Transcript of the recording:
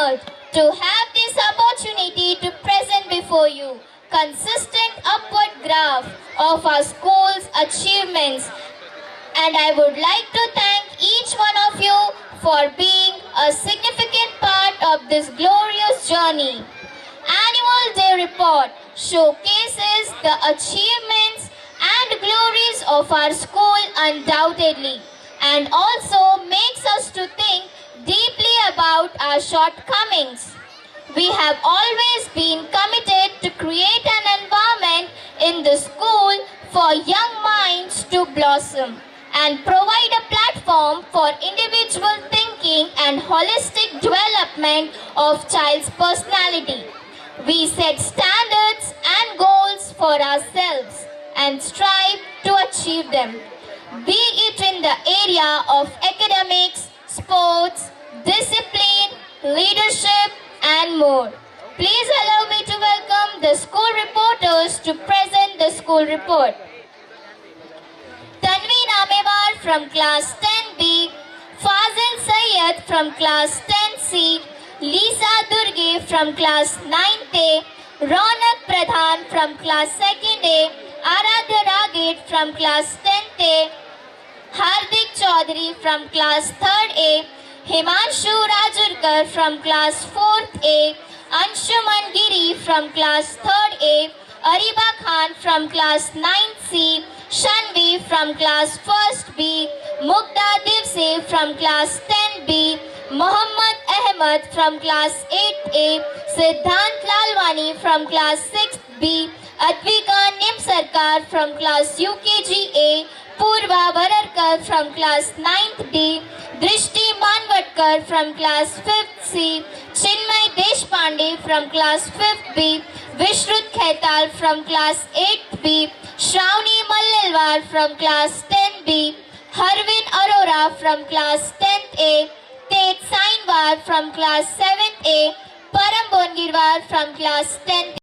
honored to have this opportunity to present before you consistent upward graph of our school's achievements, and I would like to thank each one of you for being a significant part of this glorious journey. Annual Day Report showcases the achievements and glories of our school undoubtedly, and also makes us to think deeply about our shortcomings. We have always been committed to create an environment in the school for young minds to blossom and provide a platform for individual thinking and holistic development of child's personality. We set standards and goals for ourselves and strive to achieve them, be it in the area of academics, sports, discipline, leadership, and more. Please allow me to welcome the school reporters to present the school report. Tanvi Namewar from class 10B, Fazil Sayyed from class 10C, Lisa Durge from class 9th A, Ronak Pradhan from class 2nd A, Aradhya Ragid from class 10th A, Hardik Chaudhary from class 3rd A, Himanshu Rajurkar from class 4th A, Anshuman Giri from class 3rd A, Ariba Khan from class 9th C, Shanvi from class 1st B, Mukta Divse from class 10B, Mohammad Ahmed from class 8th A, Siddhant Lalwani from class 6th B, Advika Nimsarkar from class UKG A, Purva Vararkar from class 9th D, Drishti Manvatkar from class 5th C, Chinmay Deshpande from class 5th B, Vishrut Khaital from class 8th B, Shravani Mallelwar from class 10B, Harvin Arora from class 10th A, Tet Sainwar from class 7th A, Param Bongirwar from class 10th